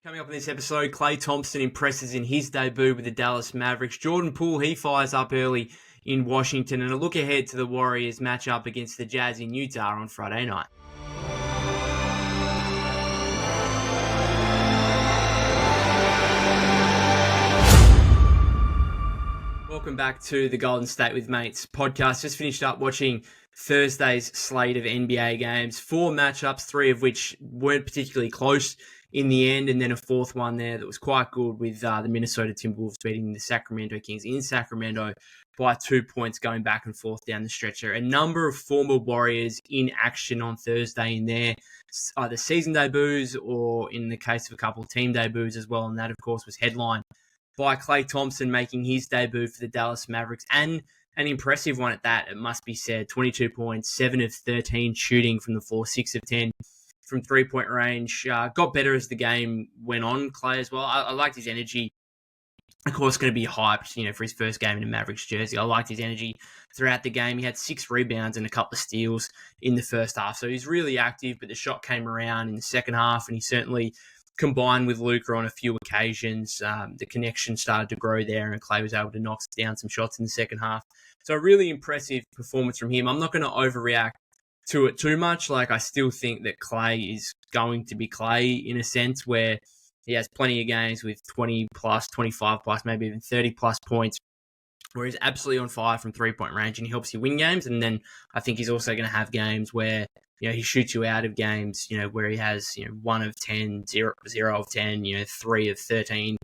Coming up in this episode, Klay Thompson impresses in his debut with the Dallas Mavericks. Jordan Poole, he fires up early in Washington, and a look ahead to the Warriors matchup against the Jazz in Utah on Friday night. Welcome back to the Golden State with Mates podcast. Just finished up watching Thursday's slate of NBA games. 4 matchups, 3 of which weren't particularly close in the end, and then a 4th one there that was quite good with the Minnesota Timberwolves beating the Sacramento Kings in Sacramento by 2 points going back and forth down the stretch. A number of former Warriors in action on Thursday in their either season debuts or in the case of a couple of team debuts as well, and that of course was headlined by Klay Thompson making his debut for the Dallas Mavericks, and an impressive one at that, it must be said. 22 points, 7 of 13 shooting from the floor, 6 of 10 from three-point range. Got better as the game went on, Klay as well. I liked his energy. Of course, going to be hyped, for his first game in a Mavericks jersey. I liked his energy throughout the game. He had 6 rebounds and a couple of steals in the first half. So he's really active, but the shot came around in the second half, and he certainly combined with Luka on a few occasions. The connection started to grow there, and Klay was able to knock down some shots in the second half. So a really impressive performance from him. I'm not going to overreact to it too much. I still think that Klay is going to be Klay in a sense, where he has plenty of games with 20 plus, 25 plus, maybe even 30 plus points, where he's absolutely on fire from three-point range and he helps you win games. And then I think he's also going to have games where he shoots you out of games, where he has 1 of 10, 0 of 10, 3 of 13,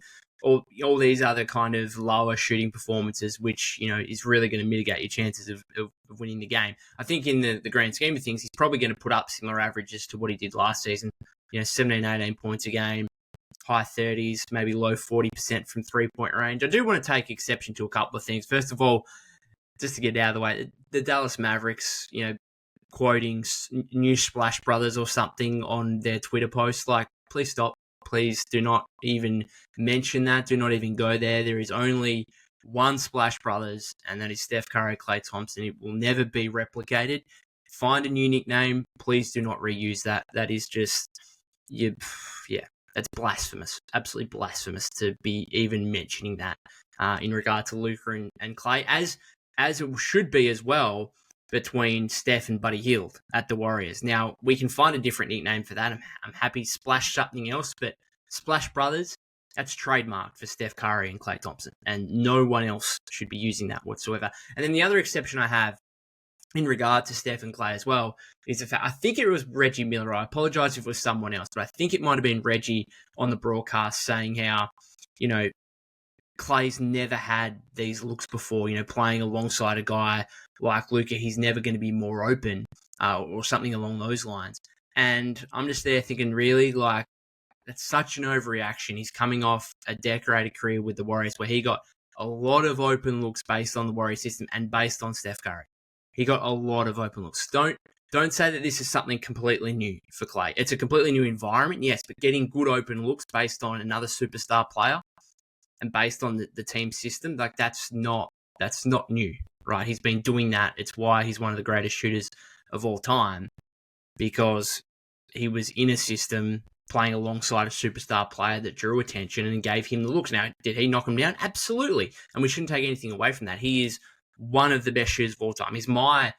all these other kind of lower shooting performances, which, is really going to mitigate your chances of winning the game. I think in the grand scheme of things, he's probably going to put up similar averages to what he did last season, 17, 18 points a game, high 30s, maybe low 40% from three-point range. I do want to take exception to a couple of things. First of all, just to get it out of the way, the Dallas Mavericks, quoting new Splash Brothers or something on their Twitter post, please stop. Please do not even mention that. Do not even go there. There is only one Splash Brothers, and that is Steph Curry, Klay Thompson. It will never be replicated. Find a new nickname. Please do not reuse that. That is just, that's blasphemous. Absolutely blasphemous to be even mentioning that in regard to Luka and Klay, as it should be as well between Steph and Buddy Hield at the Warriors. Now, we can find a different nickname for that. I'm happy Splash something else, but Splash Brothers, that's trademarked for Steph Curry and Klay Thompson, and no one else should be using that whatsoever. And then the other exception I have in regard to Steph and Klay as well is the fact, I think it was Reggie Miller. I apologize if it was someone else, but I think it might have been Reggie on the broadcast saying how, Klay's never had these looks before, playing alongside a guy like Luka. He's never going to be more open or something along those lines. And I'm just there thinking, really, that's such an overreaction. He's coming off a decorated career with the Warriors where he got a lot of open looks based on the Warriors system and based on Steph Curry. He got a lot of open looks. Don't say that this is something completely new for Klay. It's a completely new environment, yes, but getting good open looks based on another superstar player and based on the team system, that's not new, right? He's been doing that. It's why he's one of the greatest shooters of all time, because he was in a system playing alongside a superstar player that drew attention and gave him the looks. Now, did he knock him down? Absolutely. And we shouldn't take anything away from that. He is one of the best shooters of all time. He's my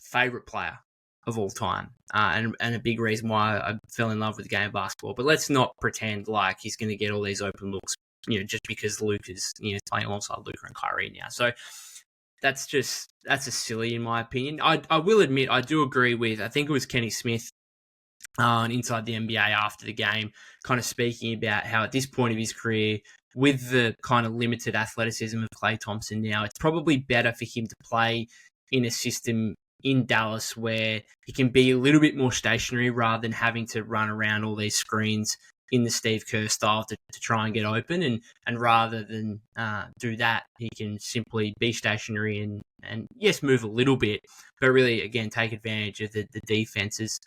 favorite player of all time, and a big reason why I fell in love with the game of basketball. But let's not pretend like he's going to get all these open looks, just because Luka's, playing alongside Luka and Kyrie now. So that's a silly, in my opinion. I will admit, I do agree with, I think it was Kenny Smith on Inside the NBA after the game, kind of speaking about how at this point of his career, with the kind of limited athleticism of Klay Thompson now, it's probably better for him to play in a system in Dallas where he can be a little bit more stationary rather than having to run around all these screens in the Steve Kerr style to try and get open. And rather than do that, he can simply be stationary and yes, move a little bit, but really, again, take advantage of the defenses,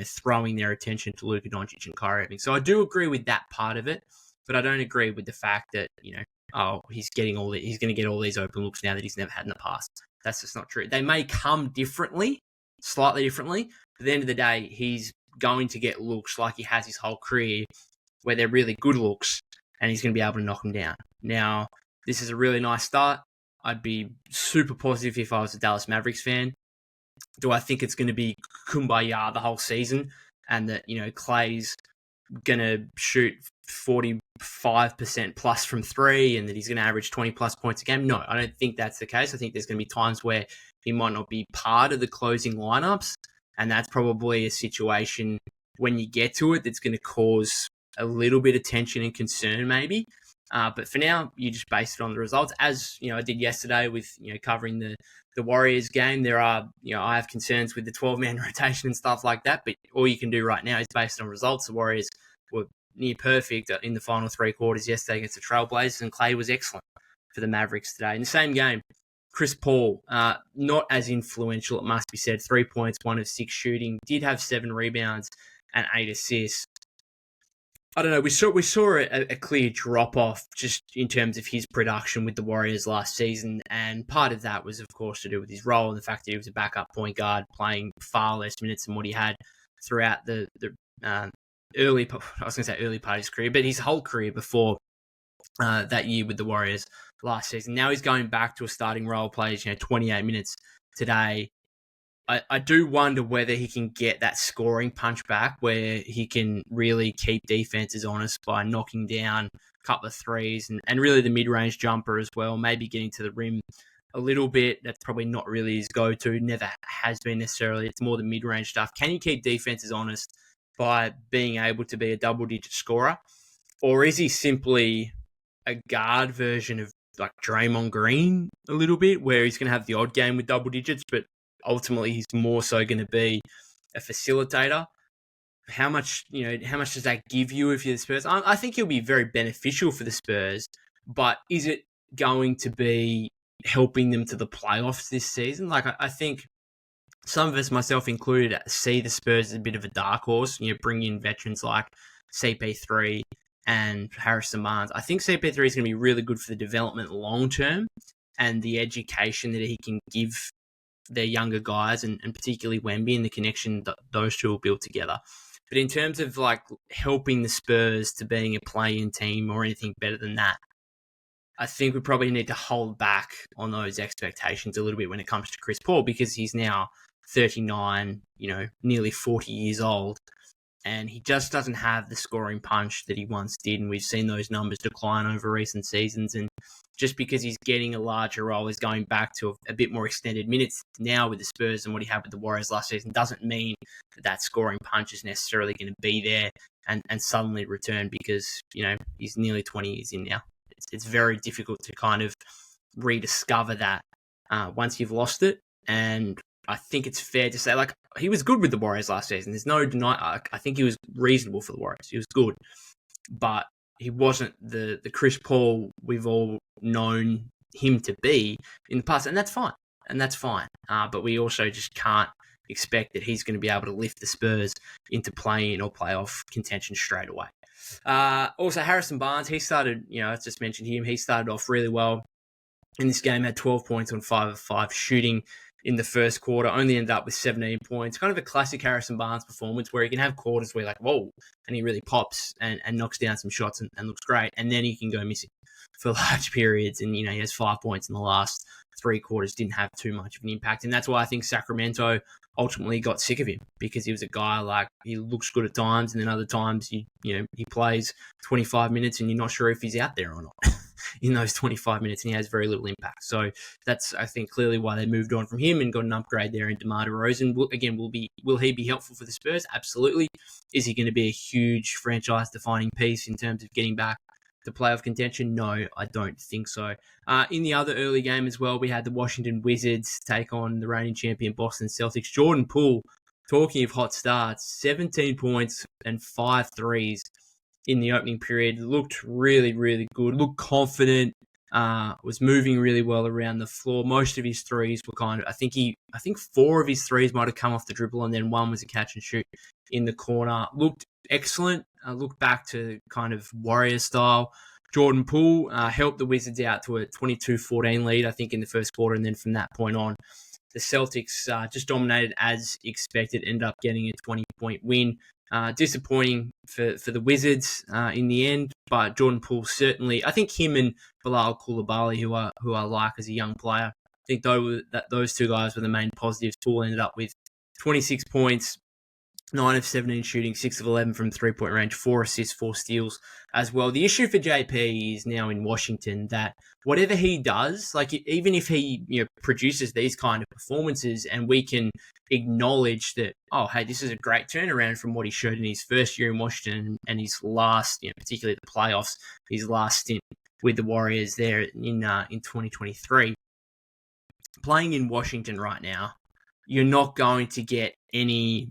throwing their attention to Luka Doncic and Kyrie Irving. So I do agree with that part of it, but I don't agree with the fact that, he's going to get all these open looks now that he's never had in the past. That's just not true. They may come slightly differently. But at the end of the day, he's going to get looks like he has his whole career where they're really good looks, and he's going to be able to knock them down. Now, this is a really nice start. I'd be super positive if I was a Dallas Mavericks fan. Do I think it's going to be kumbaya the whole season and that, Klay's going to shoot 45% plus from three and that he's going to average 20 plus points a game? No, I don't think that's the case. I think there's going to be times where he might not be part of the closing lineups, and that's probably a situation when you get to it that's going to cause a little bit of tension and concern maybe. But for now, you just base it on the results. As I did yesterday with covering the Warriors game. There are I have concerns with the 12-man rotation and stuff like that. But all you can do right now is base it on results. The Warriors were near perfect in the final three quarters yesterday against the Trailblazers, and Klay was excellent for the Mavericks today. In the same game, Chris Poole, not as influential, it must be said. 3 points, 1 of 6 shooting. Did have 7 rebounds and 8 assists. I don't know. We saw a clear drop off just in terms of his production with the Warriors last season, and part of that was, of course, to do with his role and the fact that he was a backup point guard, playing far less minutes than what he had throughout the early part of his career, but his whole career before that year with the Warriors last season. Now he's going back to a starting role, plays 28 minutes today. I do wonder whether he can get that scoring punch back where he can really keep defenses honest by knocking down a couple of threes and really the mid-range jumper as well, maybe getting to the rim a little bit. That's probably not really his go-to, never has been necessarily. It's more the mid-range stuff. Can you keep defenses honest by being able to be a double-digit scorer? Or is he simply a guard version of like Draymond Green a little bit, where he's going to have the odd game with double digits, but ultimately he's more so going to be a facilitator? How much does that give you if you're the Spurs? I think he'll be very beneficial for the Spurs, but is it going to be helping them to the playoffs this season? Like, I think some of us, myself included, see the Spurs as a bit of a dark horse. Bring in veterans like CP3 and Harrison Barnes. I think CP3 is going to be really good for the development long term and the education that he can give their younger guys, and particularly Wemby and the connection that those two will build together. But in terms of like helping the Spurs to being a play-in team or anything better than that, I think we probably need to hold back on those expectations a little bit when it comes to Chris Paul, because he's now 39, nearly 40 years old, and he just doesn't have the scoring punch that he once did, and we've seen those numbers decline over recent seasons. And just because he's getting a larger role, he's going back to a bit more extended minutes now with the Spurs than what he had with the Warriors last season, doesn't mean that scoring punch is necessarily going to be there and suddenly return, because, he's nearly 20 years in now. It's very difficult to kind of rediscover that once you've lost it. And I think it's fair to say, like, he was good with the Warriors last season. There's no denying. I think he was reasonable for the Warriors. He was good, but he wasn't the Chris Paul we've all known him to be in the past, and that's fine. But we also just can't expect that he's going to be able to lift the Spurs into play-in or playoff contention straight away. Also, Harrison Barnes, he started, I just mentioned him, he started off really well in this game, had 12 points on 5 of 5 shooting in the first quarter, only ended up with 17 points. Kind of a classic Harrison Barnes performance where he can have quarters where you're like, whoa, and he really pops and knocks down some shots and looks great. And then he can go missing for large periods. And, he has 5 points in the last 3 quarters, didn't have too much of an impact. And that's why I think Sacramento ultimately got sick of him, because he was a guy like, he looks good at times, and then other times, he plays 25 minutes and you're not sure if he's out there or not in those 25 minutes, and he has very little impact. So that's, I think, clearly why they moved on from him and got an upgrade there in DeMar DeRozan. Will he be helpful for the Spurs? Absolutely. Is he going to be a huge franchise-defining piece in terms of getting back to playoff contention? No, I don't think so. In the other early game as well, we had the Washington Wizards take on the reigning champion Boston Celtics. Jordan Poole, talking of hot starts, 17 points and 5 threes in the opening period. Looked really, really good. Looked confident. Was moving really well around the floor. Most of his threes were I think 4 of his threes might have come off the dribble, and then 1 was a catch and shoot in the corner. Looked excellent. Looked back to kind of Warrior style. Jordan Poole helped the Wizards out to a 22-14 lead, I think, in the first quarter, and then from that point on, the Celtics just dominated as expected, ended up getting a 20-point win. Disappointing for the Wizards in the end, but Jordan Poole certainly. I think him and Bilal Coulibaly, who I like as a young player, I think those two guys were the main positives. Poole ended up with 26 points, 9 of 17 shooting, 6 of 11 from three-point range, 4 assists, 4 steals as well. The issue for JP is now in Washington that whatever he does, like even if he produces these kind of performances and we can acknowledge that, oh, hey, this is a great turnaround from what he showed in his first year in Washington and his last, particularly the playoffs, his last stint with the Warriors there in 2023. Playing in Washington right now, you're not going to get any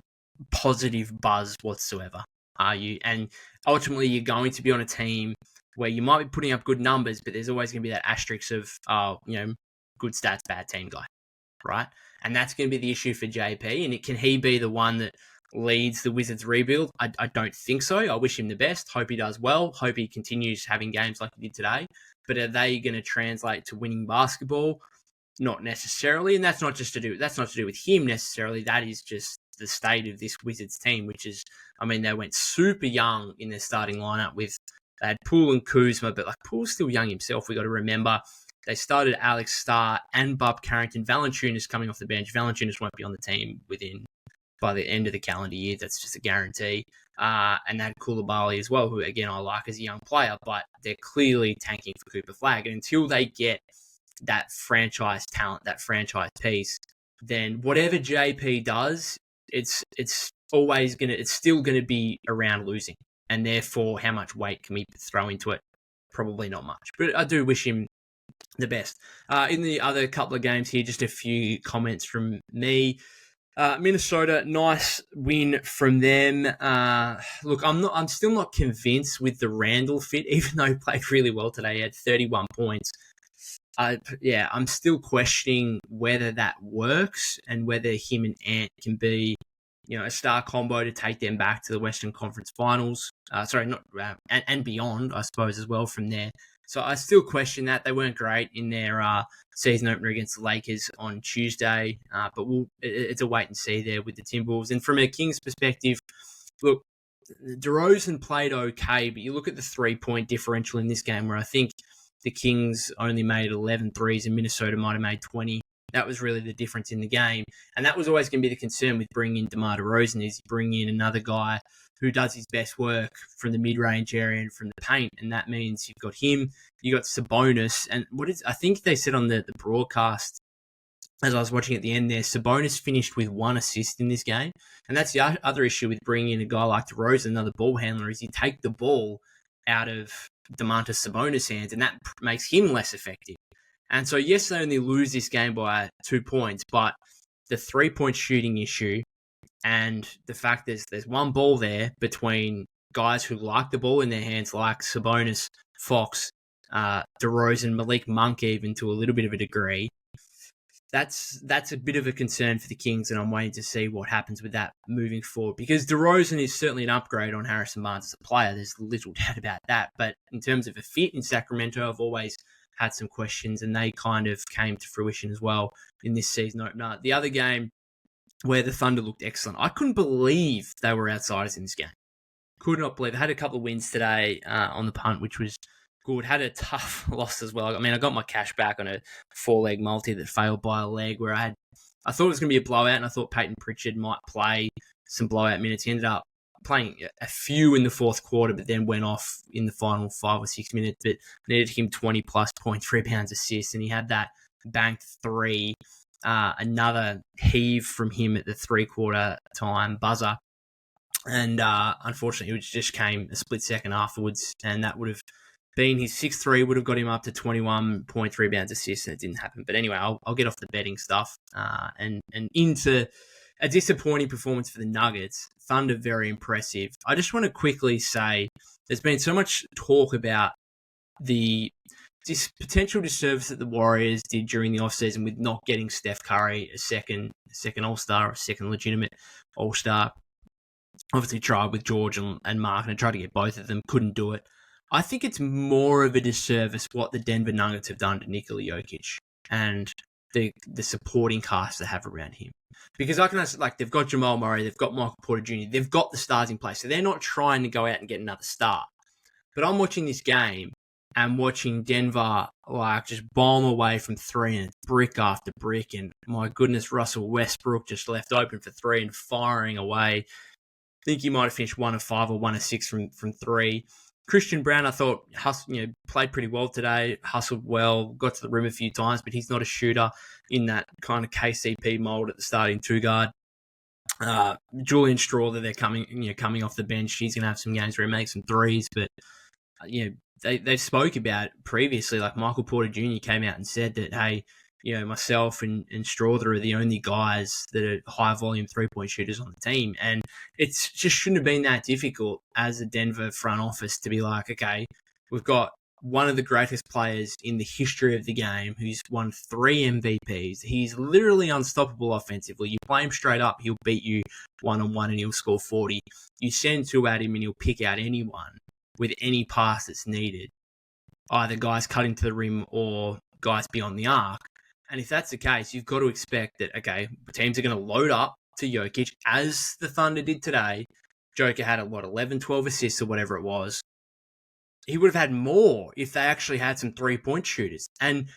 positive buzz whatsoever, are you? And ultimately, you're going to be on a team where you might be putting up good numbers, but there's always going to be that asterisk of, good stats, bad team guy, right? And that's going to be the issue for JP. And can he be the one that leads the Wizards rebuild? I don't think so. I wish him the best. Hope he does well. Hope he continues having games like he did today. But are they going to translate to winning basketball? Not necessarily. And that's not to do with him necessarily. That is just the state of this Wizards team, which is, they went super young in their starting lineup they had Poole and Kuzma, but Poole's still young himself. We got to remember they started Alex Starr and Bub Carrington. Valanciunas coming off the bench. Valanciunas won't be on the team by the end of the calendar year. That's just a guarantee. And they had Coulibaly as well, who again I like as a young player, but they're clearly tanking for Cooper Flagg. And until they get that franchise talent, that franchise piece, then whatever JP does, it's still gonna be around losing, and therefore, how much weight can we throw into it? Probably not much. But I do wish him the best. In the other couple of games here, just a few comments from me. Minnesota, nice win from them. Look, I'm still not convinced with the Randall fit, even though he played really well today. He had 31 points. I'm still questioning whether that works and whether him and Ant can be, a star combo to take them back to the Western Conference Finals. And beyond, I suppose, as well from there. So I still question that. They weren't great in their season opener against the Lakers on Tuesday, but it's a wait and see there with the Timberwolves. And from a Kings perspective, look, DeRozan played okay, but you look at the 3-point differential in this game where I think the Kings only made 11 threes and Minnesota might have made 20. That was really the difference in the game. And that was always going to be the concern with bringing in DeMar DeRozan, is you bring in another guy who does his best work from the mid-range area and from the paint. And that means you've got him, you got Sabonis. And I think they said on the broadcast, as I was watching at the end there, Sabonis finished with 1 assist in this game. And that's the other issue with bringing in a guy like DeRozan, another ball handler, is you take the ball out of Domantas Sabonis' hands, and that makes him less effective. And so, yes, they only lose this game by 2 points, but the 3-point shooting issue and the fact there's one ball there between guys who like the ball in their hands, like Sabonis, Fox, DeRozan, Malik Monk, even to a little bit of a degree. That's a bit of a concern for the Kings, and I'm waiting to see what happens with that moving forward. Because DeRozan is certainly an upgrade on Harrison Barnes as a player. There's little doubt about that. But in terms of a fit in Sacramento, I've always had some questions, and they kind of came to fruition as well in this season opener. The other game where the Thunder looked excellent, I couldn't believe they were outsiders in this game. Could not believe. I had a couple of wins today on the punt, which was good. Had a tough loss as well. I got my cash back on a 4-leg multi that failed by a leg where I thought it was going to be a blowout, and I thought Peyton Pritchard might play some blowout minutes. He ended up playing a few in the fourth quarter, but then went off in the final 5 or 6 minutes. But needed him 20 plus points, rebounds, assists, and he had that banked 3. Another heave from him at the 3-quarter time buzzer. And unfortunately, it just came a split second afterwards, and that would have been his 6-3, would have got him up to 21 points, rebounds, assists, and it didn't happen. But anyway, I'll get off the betting stuff and into a disappointing performance for the Nuggets. Thunder, very impressive. I just want to quickly say there's been so much talk about this potential disservice that the Warriors did during the offseason with not getting Steph Curry a second All-Star, a second legitimate All-Star. Obviously tried with George and Mark, and I tried to get both of them, couldn't do it. I think it's more of a disservice what the Denver Nuggets have done to Nikola Jokic. And the supporting cast they have around him. Because I can they've got Jamal Murray, they've got Michael Porter Jr., they've got the stars in place, so they're not trying to go out and get another star. But I'm watching this game and watching Denver just bomb away from three and brick after brick, and my goodness, Russell Westbrook just left open for three and firing away. I think he might have finished 1 of 5 or 1 of 6 from three. Christian Braun, I thought, played pretty well today, hustled well, got to the rim a few times, but he's not a shooter in that kind of KCP mold at the starting two guard. Julian Strawther, they're coming off the bench. He's going to have some games where he makes some threes, but they spoke about it previously. Like Michael Porter Jr. came out and said that, hey, myself and Strawther are the only guys that are high volume 3-point shooters on the team. And it just shouldn't have been that difficult as a Denver front office to be like, okay, we've got one of the greatest players in the history of the game who's won 3 MVPs. He's literally unstoppable offensively. You play him straight up, he'll beat you one-on-one and he'll score 40. You send 2 at him and he'll pick out anyone with any pass that's needed, either guys cutting to the rim or guys beyond the arc. And if that's the case, you've got to expect that, okay, teams are going to load up to Jokic, as the Thunder did today. Joker had 11, 12 assists or whatever it was. He would have had more if they actually had some 3-point shooters. And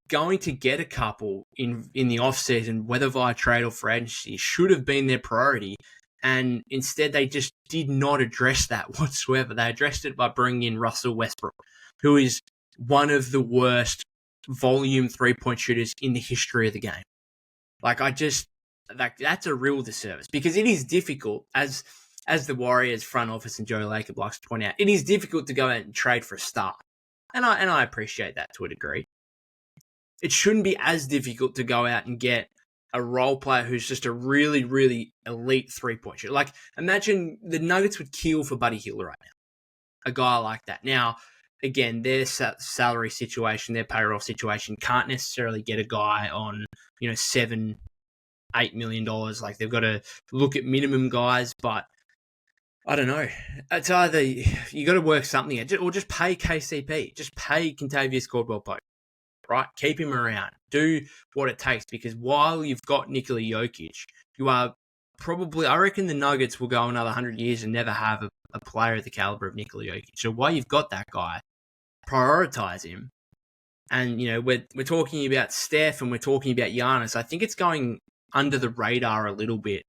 going to get a couple in the offseason, whether via trade or free agency, should have been their priority. And instead, they just did not address that whatsoever. They addressed it by bringing in Russell Westbrook, who is one of the worst volume 3-point shooters in the history of the game. That's a real disservice, because it is difficult, as the Warriors front office and Joe Lacob likes to point out, it is difficult to go out and trade for a star. And I appreciate that to a degree. It shouldn't be as difficult to go out and get a role player who's just a really, really elite 3-point shooter. Like, imagine the Nuggets would kill for Buddy Hield right now. A guy like that. Now, again, their salary situation, their payroll situation can't necessarily get a guy on, $7-8 million. Like, they've got to look at minimum guys, but I don't know. It's either you got to work something out, or just pay KCP, just pay Kentavious Caldwell-Pope, right? Keep him around. Do what it takes, because while you've got Nikola Jokic, you are probably, I reckon the Nuggets will go another 100 years and never have a player of the caliber of Nikola Jokic. So while you've got that guy, prioritize him. And, we're talking about Steph and we're talking about Giannis. I think it's going under the radar a little bit,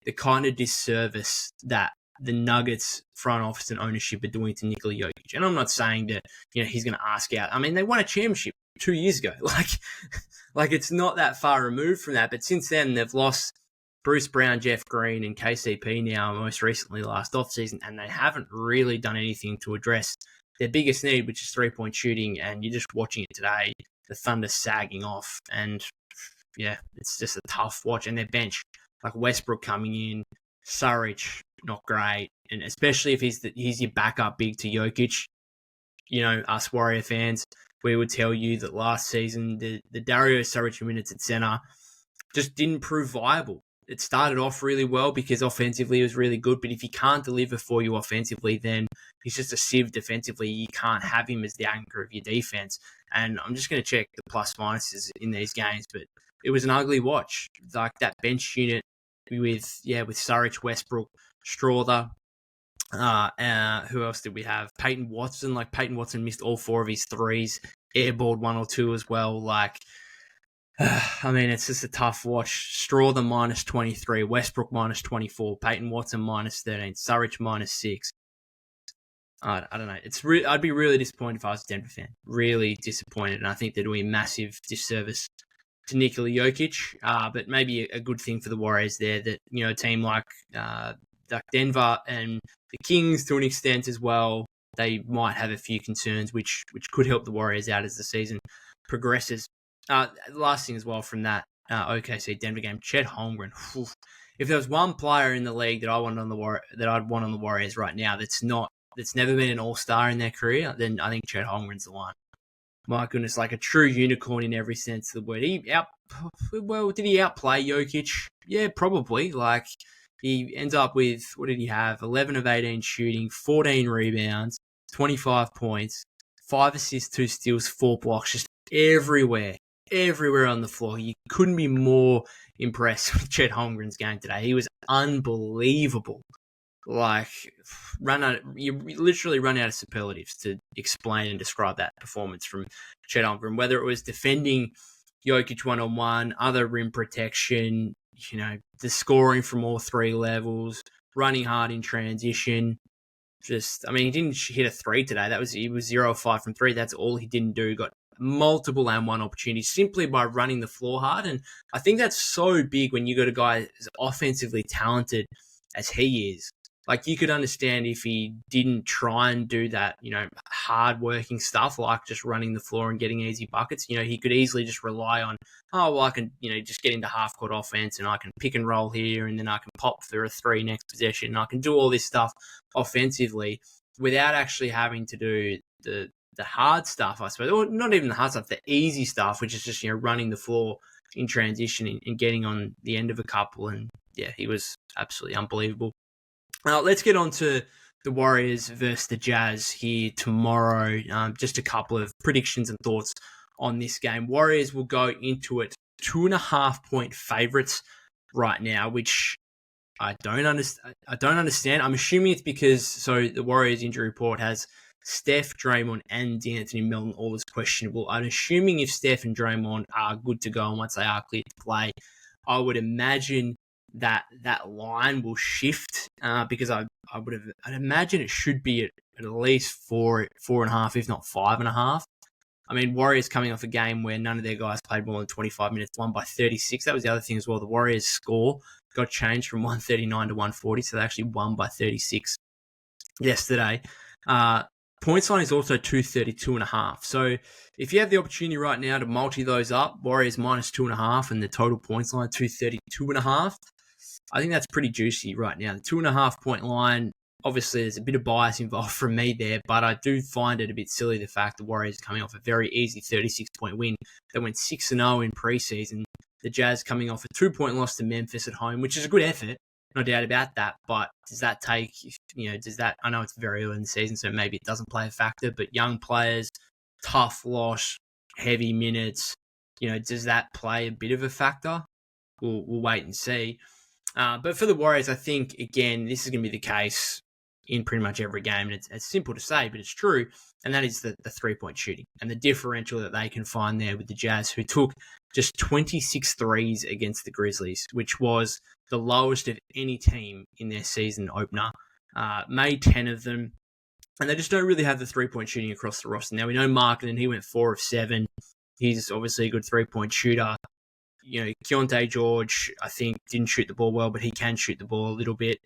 the kind of disservice that the Nuggets front office and ownership are doing to Nikola Jokic. And I'm not saying that, he's going to ask out. I mean, they won a championship 2 years ago. Like it's not that far removed from that. But since then, they've lost Bruce Brown, Jeff Green, and KCP now, most recently last offseason, and they haven't really done anything to address their biggest need, which is 3-point shooting. And you're just watching it today, the Thunder sagging off. And yeah, it's just a tough watch. And their bench, like Westbrook coming in, Saric, not great. And especially if he's your backup big to Jokic, us Warrior fans, we would tell you that last season, the Dario Saric minutes at center just didn't prove viable. It started off really well because offensively it was really good, but if he can't deliver for you offensively, then he's just a sieve defensively. You can't have him as the anchor of your defense. And I'm just going to check the plus minuses in these games, but it was an ugly watch. Like that bench unit with Saric, Westbrook, Strawther. Who else did we have? Peyton Watson. Like, Peyton Watson missed all 4 of his threes, airballed 1 or 2 as well. Like, I mean, it's just a tough watch. Strawther minus 23, Westbrook minus 24, Peyton Watson minus 13, Saric minus 6. I don't know. I'd be really disappointed if I was a Denver fan. Really disappointed, and I think they're doing a massive disservice to Nikola Jokic. But maybe a good thing for the Warriors there that, a team like Denver and the Kings to an extent as well, they might have a few concerns which could help the Warriors out as the season progresses. Last thing as well from that OKC Denver game, Chet Holmgren. If there was one player in the league that I'd want on the Warriors right now that's never been an all-star in their career, then I think Chet Holmgren's the one. My goodness, like a true unicorn in every sense of the word. Did he outplay Jokic? Yeah, probably. Like, he ends up with, what did he have? 11 of 18 shooting, 14 rebounds, 25 points, 5 assists, 2 steals, 4 blocks, just everywhere. everywhere on the floor. You couldn't be more impressed with Chet Holmgren's game today. He was unbelievable. Like, you literally run out of superlatives to explain and describe that performance from Chet Holmgren, whether it was defending Jokic one-on-one, other rim protection, the scoring from all three levels, running hard in transition. He didn't hit a three today. He was 0 of 5 from three. That's all he didn't do. Got multiple and one opportunities simply by running the floor hard. And I think that's so big when you got a guy as offensively talented as he is. Like, you could understand if he didn't try and do that, hard-working stuff like just running the floor and getting easy buckets. He could easily just rely on, I can, just get into half-court offense and I can pick and roll here and then I can pop for a three next possession and I can do all this stuff offensively without actually having to do the hard stuff, I suppose. Or not even the hard stuff, the easy stuff, which is just, running the floor in transition and getting on the end of a couple. And, yeah, he was absolutely unbelievable. Let's get on to the Warriors versus the Jazz here tomorrow. Just a couple of predictions and thoughts on this game. Warriors will go into it 2.5-point favourites right now, which I don't understand. I'm assuming it's because the Warriors injury report has Steph, Draymond, and D'Anthony Melton all as questionable. I'm assuming if Steph and Draymond are good to go and once they are cleared to play, I would imagine that line will shift because I'd imagine it should be at least 4.5, if not 5.5. Warriors coming off a game where none of their guys played more than 25 minutes, won by 36. That was the other thing as well. The Warriors' score got changed from 139 to 140, so they actually won by 36 yesterday. Points line is also 232.5. So if you have the opportunity right now to multi those up, Warriors minus 2.5 and the total points line 232.5. I think that's pretty juicy right now. The 2.5-point line, obviously there's a bit of bias involved from me there, but I do find it a bit silly the fact the Warriors are coming off a very easy 36-point win. They went 6-0 in preseason. The Jazz coming off a 2-point loss to Memphis at home, which is a good effort, no doubt about that. But does that take, I know it's very early in the season, so maybe it doesn't play a factor, but young players, tough loss, heavy minutes, does that play a bit of a factor? We'll wait and see. But for the Warriors, I think, again, this is going to be the case in pretty much every game. And it's simple to say, but it's true. And that is the three-point shooting and the differential that they can find there with the Jazz, who took just 26 threes against the Grizzlies, which was the lowest of any team in their season opener. Made 10 of them. And they just don't really have the three-point shooting across the roster. Now, we know Markkanen, he went 4 of 7. He's obviously a good three-point shooter. Keontae George, I think, didn't shoot the ball well, but he can shoot the ball a little bit.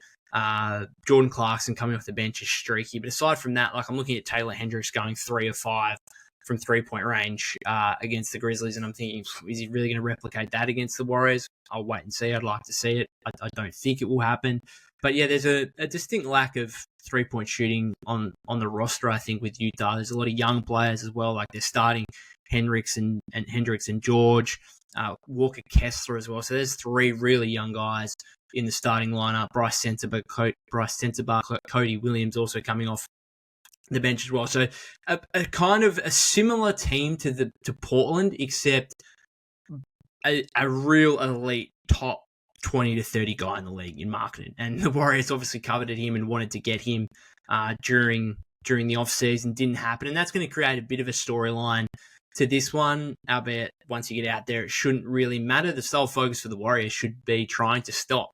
Jordan Clarkson coming off the bench is streaky. But aside from that, I'm looking at Taylor Hendricks going 3 of 5 from three-point range against the Grizzlies, and I'm thinking, is he really going to replicate that against the Warriors? I'll wait and see. I'd like to see it. I don't think it will happen. But yeah, there's a distinct lack of three-point shooting on the roster, I think, with Utah. There's a lot of young players as well. Like, they're starting Hendricks and George. Walker Kessler as well. So there's 3 really young guys in the starting lineup. Bryce Sensabaugh, Cody Williams also coming off the bench as well. So a kind of a similar team to Portland, except a real elite top 20 to 30 guy in the league in Markkanen. And the Warriors obviously coveted him and wanted to get him during the offseason. Didn't happen. And that's going to create a bit of a storyline to this one, albeit once you get out there, it shouldn't really matter. The sole focus for the Warriors should be trying to stop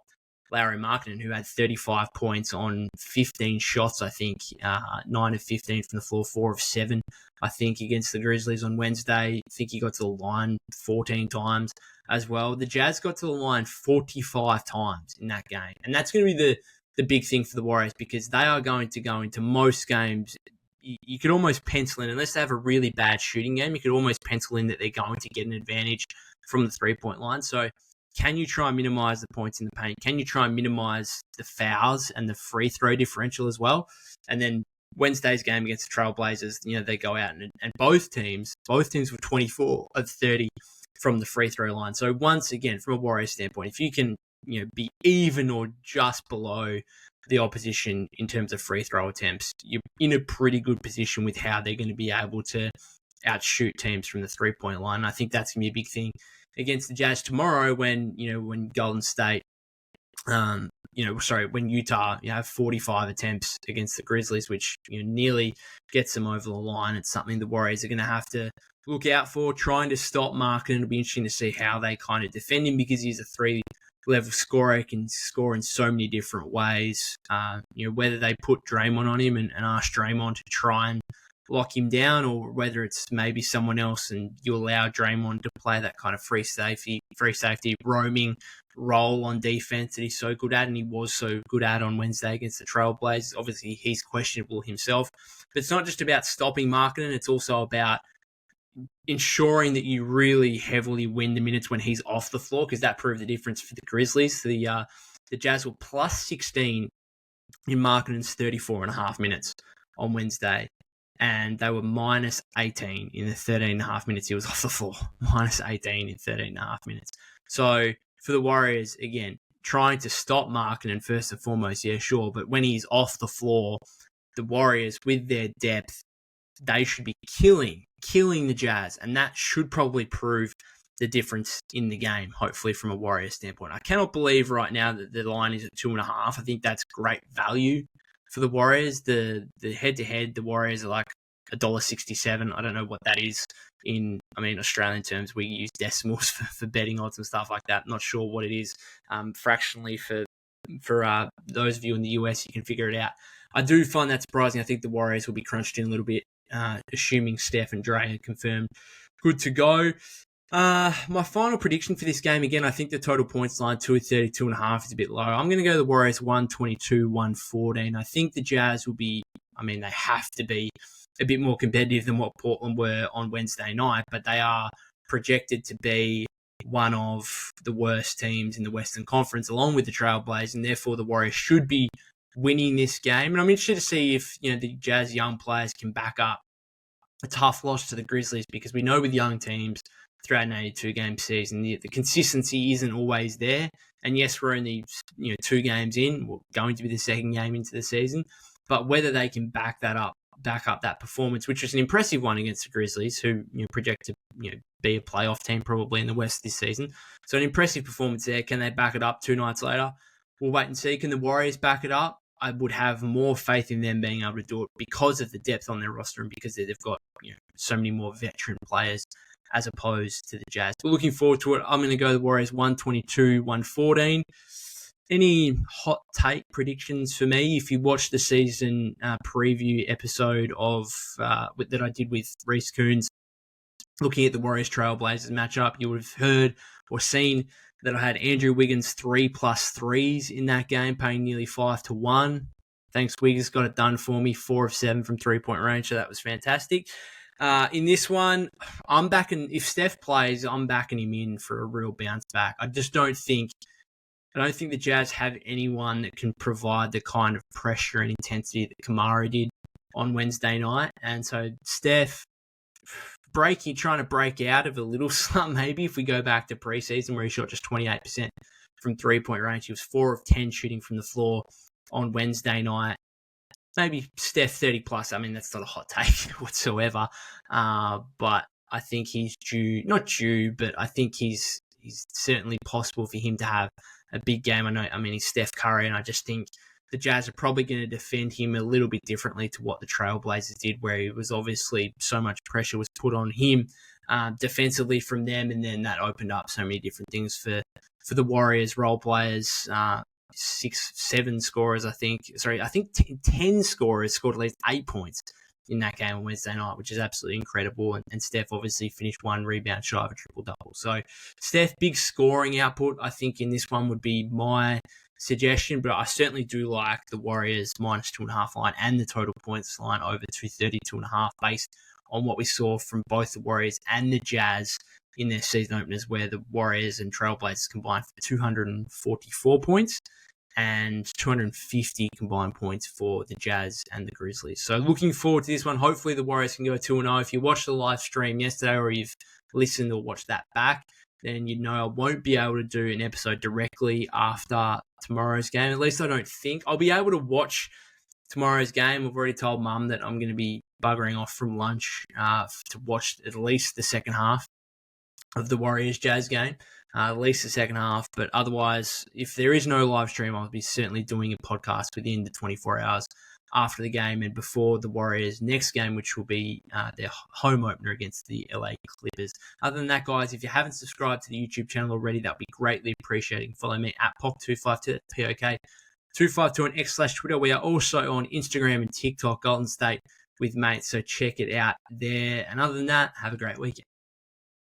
Lauri Markkanen, who had 35 points on 15 shots, I think, 9 of 15 from the floor, 4 of 7, I think, against the Grizzlies on Wednesday. I think he got to the line 14 times as well. The Jazz got to the line 45 times in that game. And that's going to be the big thing for the Warriors, because they are going to go into most games. You could almost pencil in, unless they have a really bad shooting game, you could almost pencil in that they're going to get an advantage from the three-point line. So can you try and minimize the points in the paint? Can you try and minimize the fouls and the free throw differential as well? And then Wednesday's game against the Trailblazers, they go out and both teams were 24 of 30 from the free throw line. So once again, from a Warriors standpoint, if you can be even or just below the opposition in terms of free throw attempts, you're in a pretty good position with how they're going to be able to outshoot teams from the 3-point line. And I think that's going to be a big thing against the Jazz tomorrow when Golden State, when Utah have 45 attempts against the Grizzlies, which nearly gets them over the line. It's something the Warriors are going to have to look out for, trying to stop Markkanen. It'll be interesting to see how they kind of defend him because he's a 3-level scorer. He can score in so many different ways. Whether they put Draymond on him and ask Draymond to try and lock him down, or whether it's maybe someone else and you allow Draymond to play that kind of free safety roaming role on defense that he's so good at, and he was so good at on Wednesday against the Trailblazers. Obviously, he's questionable himself, but it's not just about stopping Markkanen. It's also about ensuring that you really heavily win the minutes when he's off the floor, because that proved the difference for the Grizzlies. The Jazz were plus 16 in Markkanen's 34.5 minutes on Wednesday, and they were minus 18 in the 13.5 minutes he was off the floor. Minus 18 in 13.5 minutes. So for the Warriors, again, trying to stop Markkanen first and foremost, yeah, sure, but when he's off the floor, the Warriors, with their depth, they should be killing the Jazz, and that should probably prove the difference in the game, hopefully from a Warriors standpoint. I cannot believe right now that the line is at 2.5. I think that's great value for the Warriors. The head-to-head, the Warriors are like $1.67. I don't know what that is in Australian terms. We use decimals for betting odds and stuff like that. Not sure what it is fractionally for those of you in the US. You can figure it out. I do find that surprising. I think the Warriors will be crunched in a little bit, assuming Steph and Dre are confirmed good to go. My final prediction for this game, again, I think the total points line 232.5 is a bit low. I'm going to go the Warriors 122, 114. I think the Jazz will be, they have to be a bit more competitive than what Portland were on Wednesday night, but they are projected to be one of the worst teams in the Western Conference, along with the Trailblazers, and therefore the Warriors should be winning this game. And I'm interested to see if the Jazz young players can back up a tough loss to the Grizzlies, because we know with young teams throughout an 82-game season, the consistency isn't always there. And yes, we're only 2 games in. We're going to be the second game into the season, but whether they can back up that performance, which was an impressive one against the Grizzlies, who project to be a playoff team probably in the West this season. So an impressive performance there. Can they back it up 2 nights later? We'll wait and see. Can the Warriors back it up? I would have more faith in them being able to do it because of the depth on their roster and because they've got so many more veteran players as opposed to the Jazz. We're looking forward to it. I'm going to go the Warriors 122, 114. Any hot take predictions for me? If you watched the season preview episode of that I did with Reese Coons, looking at the Warriors Trailblazers matchup, you would have heard or seen that I had Andrew Wiggins 3+ threes in that game, paying nearly 5-1. Thanks, Wiggins, got it done for me. 4 of 7 from 3-point range, so that was fantastic. In this one, I'm backing. If Steph plays, I'm backing him in for a real bounce back. I don't think the Jazz have anyone that can provide the kind of pressure and intensity that Kamara did on Wednesday night. And so Steph trying to break out of a little slump, maybe if we go back to preseason where he shot just 28% from 3-point range. He was 4 of 10 shooting from the floor on Wednesday night. Maybe Steph 30+. That's not a hot take whatsoever. But I think he's but I think he's certainly possible for him to have a big game. He's Steph Curry, and I just think the Jazz are probably going to defend him a little bit differently to what the Trailblazers did, where he was obviously so much pressure was put on him defensively from them, and then that opened up so many different things for the Warriors role players. 7 scorers, I think 10 scorers scored at least 8 points in that game on Wednesday night, which is absolutely incredible. And Steph obviously finished 1 rebound shy of a triple-double. So Steph, big scoring output, I think in this one would be my suggestion, but I certainly do like the Warriors -2.5 line and the total points line over 232.5 based on what we saw from both the Warriors and the Jazz in their season openers, where the Warriors and Trailblazers combined for 244 points and 250 combined points for the Jazz and the Grizzlies. So looking forward to this one. Hopefully the Warriors can go 2-0. If you watched the live stream yesterday or you've listened or watched that back, then you know I won't be able to do an episode directly after tomorrow's game. At least I don't think. I'll be able to watch tomorrow's game. I've already told Mum that I'm going to be buggering off from lunch to watch at least the second half of the Warriors-Jazz game, at least the second half. But otherwise, if there is no live stream, I'll be certainly doing a podcast within the 24 hours after the game and before the Warriors' next game, which will be their home opener against the LA Clippers. Other than that, guys, if you haven't subscribed to the YouTube channel already, that would be greatly appreciated. Follow me at POK252, POK252 on X/Twitter. We are also on Instagram and TikTok, Golden State with Mates, so check it out there. And other than that, have a great weekend.